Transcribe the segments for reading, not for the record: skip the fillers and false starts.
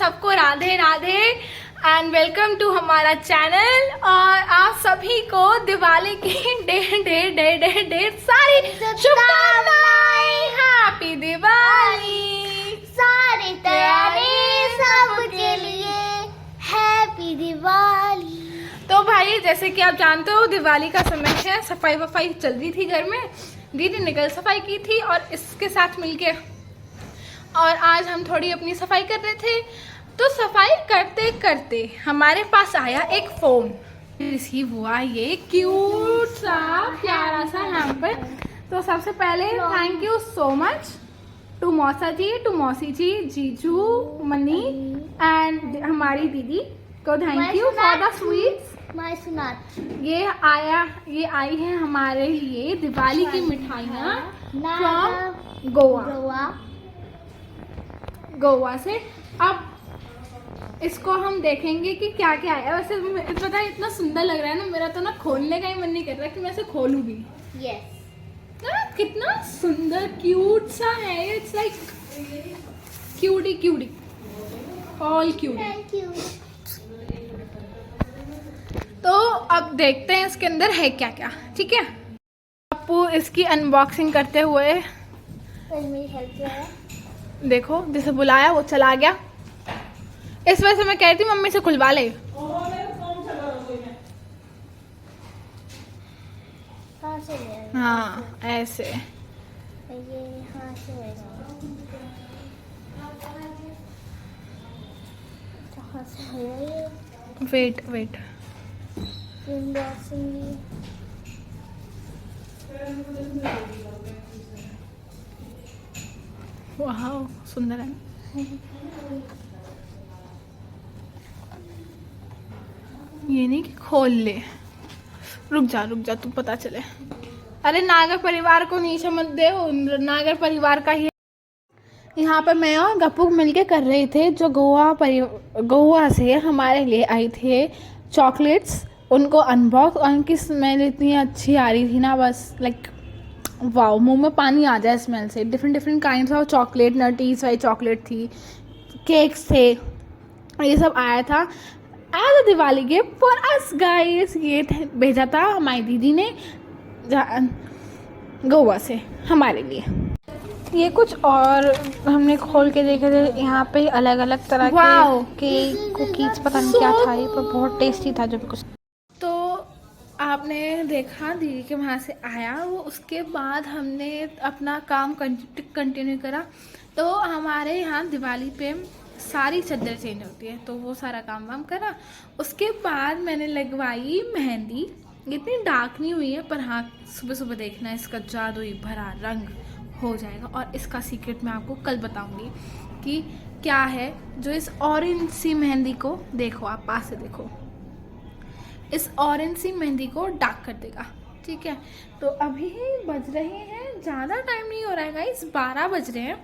सबको Radhe Radhe and welcome to हमारा चैनल। और आप सभी को दिवाली की ढेर सारी शुभकामनाएं। हैप्पी दिवाली। सारी तैयारी सबके लिए हैप्पी दिवाली। तो भाई जैसे कि आप जानते हो दिवाली का समय है, सफाई वफाई चल रही थी घर में, दीदी ने कल सफाई की थी और इसके साथ मिलके और आज हम थोड़ी अपनी सफाई कर रहे थे। तो सफाई करते करते हमारे पास आया एक फोन, रिसीव हुआ ये क्यूट सा प्यारा सा हैम्पर। तो सबसे पहले thank you so much to मौसा जी, टू मौसी जी, जीजू, मनी एंड हमारी दीदी को thank you for the sweets. ये आई है हमारे लिए दिवाली की मिठाइयाँ फ्रॉम गोवा से। अब इसको हम देखेंगे कि क्या क्या है। वैसे पता है इतना सुंदर लग रहा है ना, मेरा तो ना खोलने का ही मन नहीं कर रहा कि मैं इसे खोलूं भी। ना कितना सुंदर क्यूट सा है। It's like cutie all cute. Thank you. तो अब देखते हैं इसके अंदर है क्या क्या। ठीक है, आपको इसकी अनबॉक्सिंग करते हुए मेरी हेल्प देखो, जिसे बुलाया वो चला गया। इस वजह से मैं कह रही थी मम्मी से खुलवा ले। कहाँ से ले आए? हाँ ऐसे। ये यहाँ से लेगा। कहाँ से है ये? Wait unboxing. वाह सुंदर है। ये नहीं कि खोल ले, रुक जा तू पता चले। अरे नागर परिवार को नीचे मत दे, नागर परिवार का ही। यहाँ पे मैं और गप्पू मिलके कर रहे थे जो गोवा से हमारे लिए आई थे चॉकलेट्स। उनको अनबॉक्स, उनकी स्मेल इतनी अच्छी आ रही थी ना, बस लाइक वाओ, मुंह में पानी आ जाए स्मेल से। Different kinds of chocolate, Nutties वाली चॉकलेट थी, केक्स थे, ये सब आया था as a Diwali gift for us guys. ये भेजा था हमारी दीदी ने गोवा से हमारे लिए। ये कुछ और हमने खोल के देखे थे, यहाँ पे अलग अलग तरह के कुकीज, पता नहीं क्या था ये, पर बहुत टेस्टी था जो भी कुछ। तो आपने देखा दीदी के वहाँ से आया वो, उसके बाद हमने अपना काम कंटिन्यू करा। तो हमारे यहाँ दिवाली पे सारी चादर चेंज होती है, तो वो सारा काम वाम करा। उसके बाद मैंने लगवाई मेहंदी। इतनी डार्क नहीं हुई है, पर हाँ सुबह सुबह देखना इसका जादुई भरा रंग हो जाएगा। और इसका सीक्रेट मैं आपको कल बताऊंगी कि क्या है जो इस ऑरेंज सी मेहंदी को, देखो आप पास से देखो, इस ऑरेंज सी मेहंदी को डार्क कर देगा। ठीक है, तो अभी बज रहे हैं, ज़्यादा टाइम नहीं हो रहा है गाइस, 12 बज रहे हैं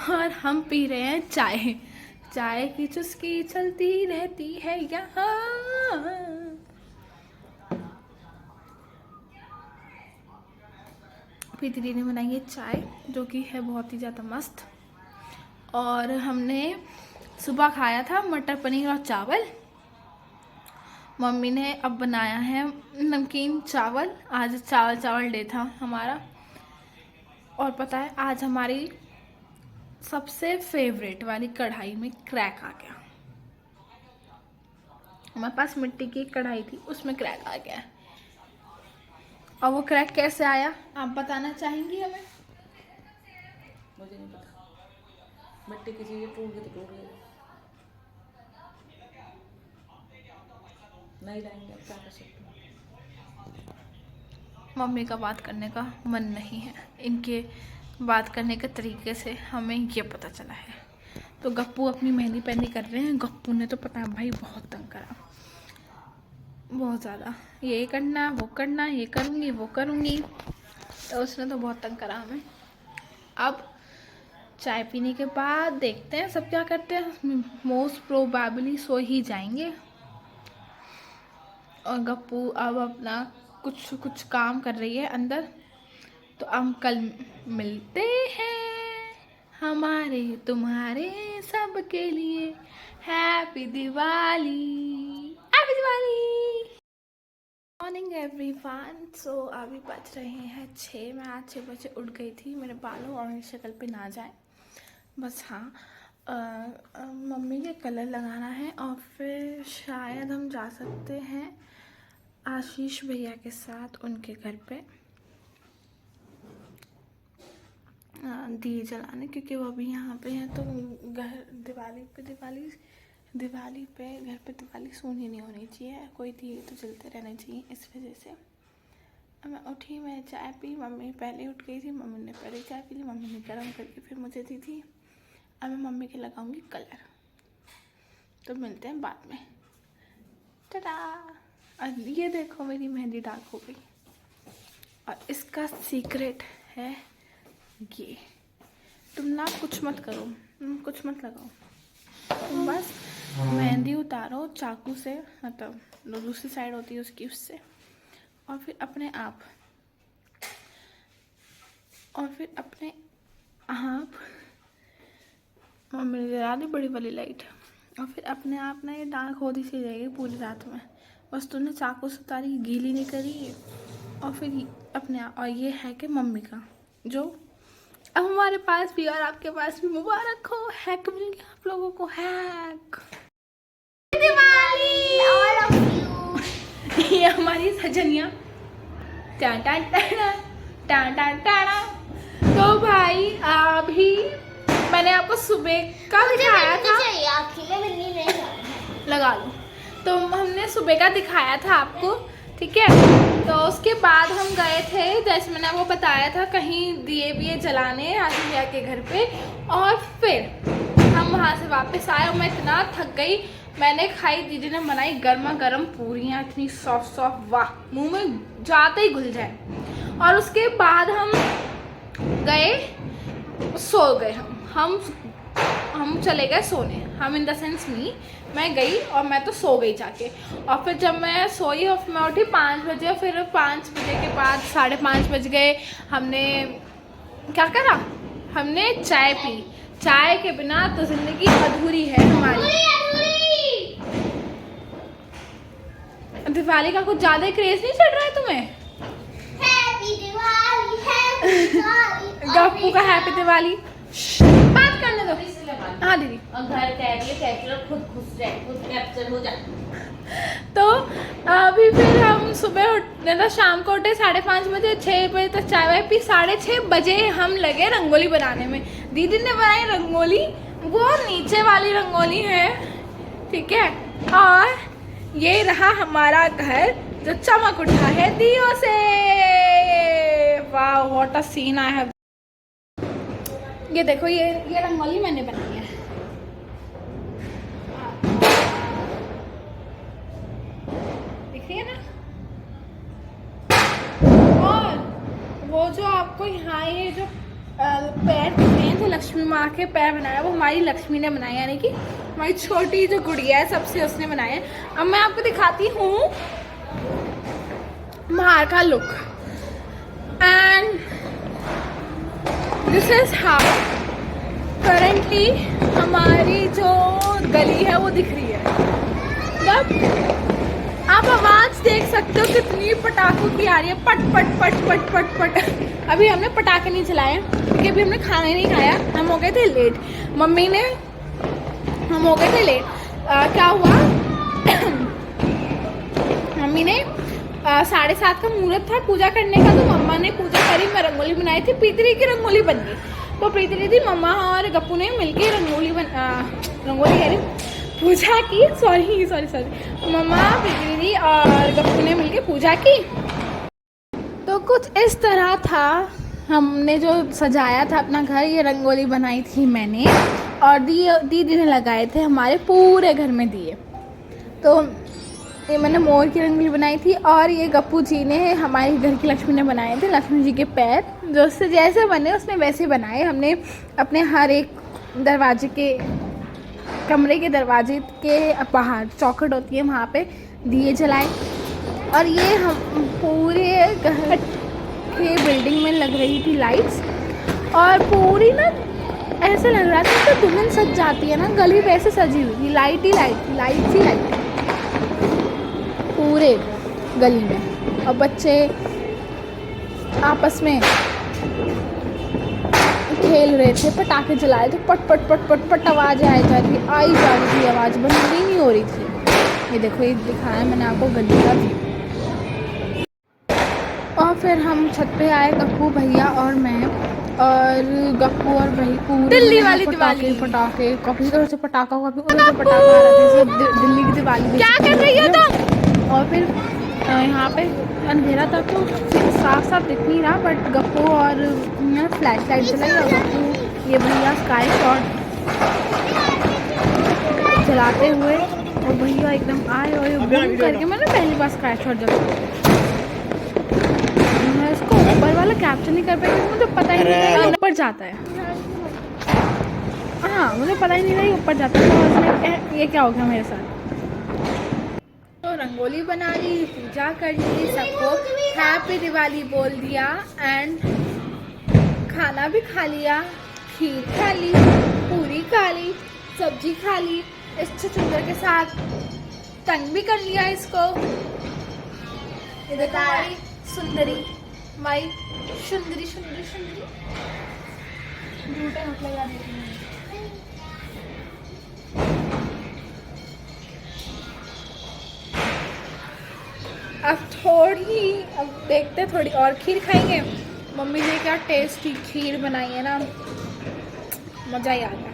और हम पी रहे हैं चाय की चुस्की चलती रहती है यहाँ। प्रीति दीदी ने बनाई है चाय जो कि है बहुत ही ज़्यादा मस्त। और हमने सुबह खाया था मटर पनीर और चावल। मम्मी ने अब बनाया है नमकीन चावल। आज चावल डे था हमारा। और पता है आज हमारी सबसे फेवरेट वाली कढ़ाई में क्रैक आ गया। हमारे पास मिट्टी की कढ़ाई थी, उसमें क्रैक आ गया। और वो क्रैक कैसे आया आप बताना चाहेंगी हमें? मुझे नहीं पता, मिट्टी की चीजें टूट गई तो टूट गई, नहीं लाएंगे अब क्या कर सकते हैं। मम्मी का बात करने का मन नहीं है, इनके बात करने के तरीके से हमें ये पता चला है। तो गप्पू अपनी मेहंदी पहनी कर रहे हैं। गप्पू ने तो पता है भाई बहुत तंग करा, बहुत ज़्यादा, ये करना वो करना, ये करूँगी वो करूँगी, तो उसने तो बहुत तंग करा हमें। अब चाय पीने के बाद देखते हैं सब क्या करते हैं। मोस्ट प्रोबेबली सो ही जाएंगे। और गप्पू अब अपना कुछ काम कर रही है अंदर। तो हम कल मिलते हैं। हमारे तुम्हारे सबके लिए happy Diwali, happy Diwali. Morning everyone. So अभी बज रहे हैं 6। मैं आज 6 बजे उठ गई थी। मेरे बालों और मेरी शक्ल पे ना जाए बस। हाँ, मम्मी के कलर लगाना है और फिर शायद हम जा सकते हैं आशीष भैया के साथ उनके घर पे दिए जलाने, क्योंकि वो अभी यहाँ पे हैं। तो घर दिवाली पे घर पे दिवाली सोनी नहीं होनी चाहिए, कोई दिए तो जलते रहने चाहिए। इस वजह से मैं उठी, मैं चाय पी। मम्मी पहले उठ गई थी, मम्मी ने पहले चाय पी ली। मम्मी ने गर्म करके फिर मुझे दी थी। अब मैं मम्मी के लगाऊंगी कलर। तो मिलते हैं बाद में। टाटा। और ये देखो मेरी मेहंदी डार्क हो गई। और इसका सीक्रेट है ये, तुम ना कुछ मत करो, कुछ मत लगाओ, तुम बस मेहंदी उतारो चाकू से, मतलब दूसरी साइड होती है उसकी, उससे, और फिर अपने आप मम्मी ने जला दी बड़ी वाली लाइट। और फिर अपने आप ना ये डार्क होती सी रहेगी पूरी रात में। बस तूने चाकू से उतारी, गीली नहीं करी। और फिर अपने आप, और ये है कि मम्मी का जो अब हमारे पास भी और आपके पास भी। मुबारक हो, हैक मिल गया आप लोगों को, hack. Diwali All of you. ये हमारी सजनिया। टाटा टाटा टाटा टाटा। तो भाई अभी मैंने आपको सुबह का दिखाया था, चाहिए आखिर में बिल्ली नहीं है। लगा लो। तो हमने सुबह का दिखाया था आपको, ठीक है। तो उसके बाद हम गए थे, जैसे मैंने आपको बताया था, कहीं दिए जलाने आशीष भैया के घर पे। और फिर हम वहाँ से वापस आए और मैं इतना थक गई। मैंने खाई, दीदी ने बनाई गर्मा गर्म पूरियाँ, इतनी सॉफ्ट सॉफ्ट, वाह, मुंह में जाते ही घुल जाए। और उसके बाद हम गए, सो गए। हम चले गए सोने। हम इन द सेंस मैं गई और मैं तो सो गई जाके। और फिर जब मैं सोई और मैं उठी 5 बजे, फिर 5 बजे के बाद 5:30 बज गए। हमने क्या करा, हमने चाय पी। चाय के बिना तो जिंदगी अधूरी है हमारी। दिवाली का कुछ ज़्यादा क्रेज नहीं चल रहा है तुम्हें? Happy Diwali, happy Diwali. गप्पू का हैप्पी दिवाली। बात करने दो। हाँ दीदी। और घर कैप्चर खुद खुश रहे, खुद कैप्चर हो जाए। तो अभी फिर हम सुबह उठने था, शाम को उठे 5:30 बजे। 6 बजे तक चाय वाय पी। 6:30 बजे हम लगे रंगोली बनाने में। दीदी ने बनाई रंगोली, वो नीचे वाली रंगोली है, ठीक है। और ये रहा हमारा घर जो चमक उठा है दियों से। वाह, what a scene I have. ये देखो, ये रंगोली मैंने बनाई है। दिख रही है ना? और वो जो आपको यहाँ ये जो पैर दिख रहे हैं, जो लक्ष्मी माँ के पैर बनाया, वो हमारी लक्ष्मी ने बनाया, यानी कि हमारी छोटी जो गुड़िया है सबसे उसने बनाया है। अब मैं आपको दिखाती हूँ बाहर का look. And this is how currently हमारी जो गली है वो दिख रही है। मतलब आप आवाज देख सकते हो कितनी पटाखों की आ रही है, पट पट पट पट पट पट। अभी हमने पटाखे नहीं चलाए क्योंकि अभी हमने खाना ही नहीं खाया। हम हो गए थे लेट, हम हो गए थे लेट। क्या हुआ, मम्मी ने 7:30 का मुहूर्त था पूजा करने का, तो मम्मा ने पूजा करी। मैं रंगोली बनाई थी, प्रीति की रंगोली बन गई। तो प्रीति दीदी, मम्मा और गप्पू ने मिलके रंगोली कह रही, पूजा की। सॉरी मम्मा, प्रीति दीदी और गप्पू ने मिलके पूजा की। तो कुछ इस तरह था हमने जो सजाया था अपना घर। ये रंगोली बनाई थी मैंने, और दीदी ने लगाए थे हमारे पूरे घर में दिए। तो ये मैंने मोर की रंगोली बनाई थी, और ये गप्पू जी ने हमारी घर की लक्ष्मी ने बनाए थे, लक्ष्मी जी के पैर जो उससे जैसे बने उसने वैसे बनाए। हमने अपने हर एक दरवाजे के, कमरे के दरवाजे के बाहर चौखट होती है वहाँ पे दिए जलाए। और ये हम पूरे घर के बिल्डिंग में लग रही थी लाइट्स, और पूरी ना ऐसे लग रहा था कि दुल्हन सज जाती है ना, गली वैसे सजी हुई थी, लाइट ही लाइट थी, लाइट सी लाइट पूरे गली में। और बच्चे आपस में खेल रहे थे, पटाखे जलाए थे, पट पट पट पट पट आवाज़ आई जा रही थी, आवाज़ बंद ही नहीं हो रही थी। ये देखो, ये दिखाया मैंने आपको गली का व्यू। और फिर हम छत पे आए, गप्पू भैया और मैं, और गप्पू और भाई पूरे दिल्ली वाली पटाखे दिवाली। पटाखे कभी उधर से पटाखा, कभी उधर से पटाखा आ रहा था, सब दिल्ली की दिवाली। क्या कर रही हो तुम? और फिर यहाँ पे अंधेरा था तो साफ साफ दिख नहीं रहा, बट गप्पू और मैं फ्लैश लाइट चलाई, और गप्पू ये भैया स्काई शॉट चलाते हुए, और भैया एकदम आए और ये बूम करके, मैंने पहली बार स्काई शॉट जला। मैं इसको ऊपर वाला कैप्चर नहीं कर पाई क्योंकि मुझे पता ही नहीं था ऊपर जाता है। हाँ, मुझे पता ही नहीं था ये ऊपर जाता है, तो उसने ये क्या हो गया मेरे साथ। तो रंगोली बना ली, पूजा कर ली, सबको हैप्पी दिवाली बोल दिया, एंड खाना भी खा लिया, खीर खा ली, पूरी खा ली, सब्जी खा ली, इस चुचुंदर के साथ तंग भी कर लिया इसको। ये देखो हमारी सुंदरी, माई सुंदरी सुंदरी सुंदरी झूठे हाथ लगा देती हूँ। अब देखते थोड़ी और खीर खाएंगे। मम्मी ने क्या टेस्टी खीर बनाई है ना, मज़ा ही आ गया।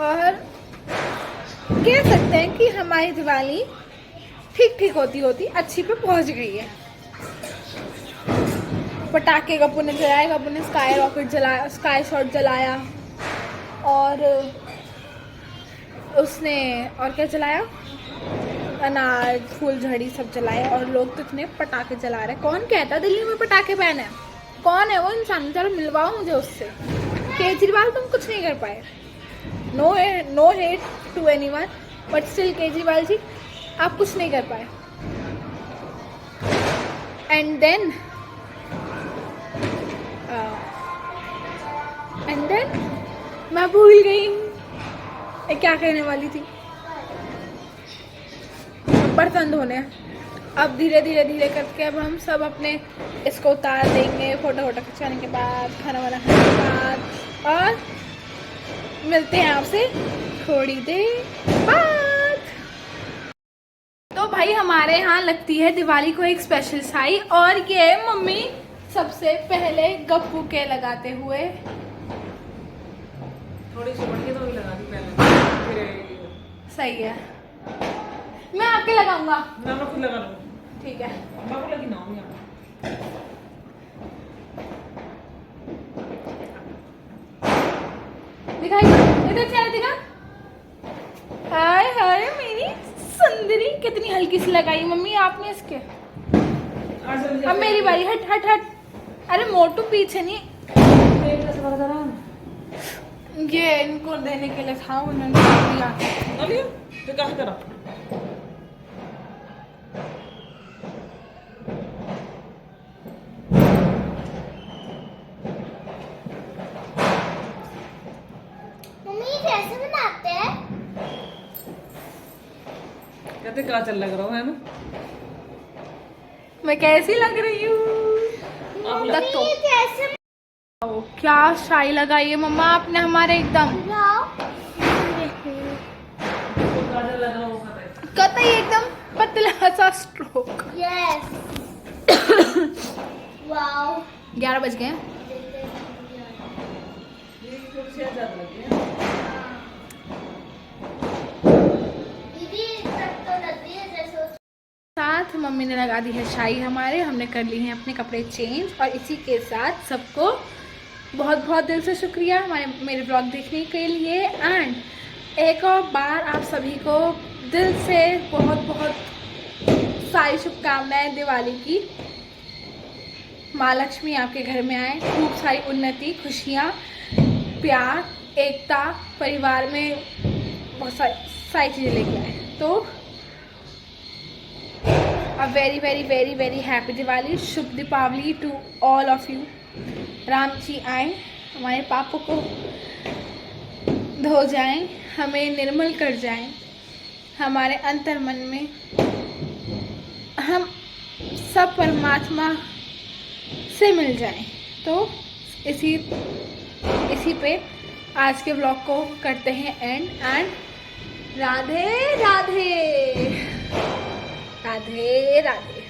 और कह सकते हैं कि हमारी दिवाली ठीक ठीक होती अच्छी पे पहुंच गई है। पटाखे गप्पू ने जलाए, गप्पू ने स्काई रॉकेट जलाया, स्काई शॉट जलाया, और उसने और क्या जलाया, अनार फूल झड़ी सब जलाए। और लोग तो इतने पटाखे जला रहे हैं। कौन कहता दिल्ली में पटाखे बैन है? कौन है वो इंसान? चलो मिलवाओ मुझे उससे। केजरीवाल तुम कुछ नहीं कर पाए। No hate to anyone, but still Kejriwal ji आप कुछ नहीं कर पाए। एंड देन मैं भूल गई क्या कहने वाली थी। बर्तन धोने। अब धीरे धीरे करके अब हम सब अपने इसको उतार देंगे, फोटो खिंचाने के बाद, खाना वाना खाने के बाद, और मिलते हैं आपसे थोड़ी देर बाद। तो भाई हमारे यहाँ लगती है दिवाली को एक स्पेशल साई, और ये मम्मी सबसे पहले गप्पू के लगाते हुए, थोड़ी सी बढ़िया तो भी लगा दी पहले, फिर सही है। मैं आपके लगाऊंगा। ना मैं खुद लगा लूँ। ठीक है, अम्मा को लगी ना हूँ यहाँ। दिखाई इधर चेहरा दिखा। हाय हाय मेरी सुंदरी, कितनी हल्की सी लगाई मम्मी आपने इसके। अब मेरी बारी। हट हट हट। अरे मोटू पीछे नहीं, ये इनको देने के लिए था, उन्होंने दिया। अभी तो क्या करा? मम्मी कैसे बनाते हैं? कहते काजल लग रहा है ना? मैं कैसी लग रही हूँ? आप तो कैसे क्या शाई लगाई है मम्मा आपने हमारे एकदम काजल लग रहा होगा कतई एकदम पतला सा स्ट्रोक। यस वाओ 11 बज गए। ये कुछ ज्यादा लगी है। दीदी तब तो लगती है जैसे साथ मम्मी ने लगा दी है शाई हमारे, हमने कर ली है अपने कपड़े चेंज, और इसी के साथ सबको बहुत बहुत दिल से शुक्रिया मेरे ब्लॉग देखने के लिए। एंड एक और बार आप सभी को दिल से बहुत बहुत सारी शुभकामनाएं दिवाली की। माँ लक्ष्मी आपके घर में आए, खूब सारी उन्नति, खुशियाँ, प्यार, एकता, परिवार में बहुत सारी चीज़ें लेके आए। तो a very very very very happy Diwali, Shubh Deepawali to all of you। Ram ji आए, हमारे पापों को धो जाएं, हमें निर्मल कर जाएं, हमारे अंतर मन में हम सब परमात्मा से मिल जाएं। तो इसी पे आज के ब्लॉग को करते हैं एंड राधे राधे राधे राधे।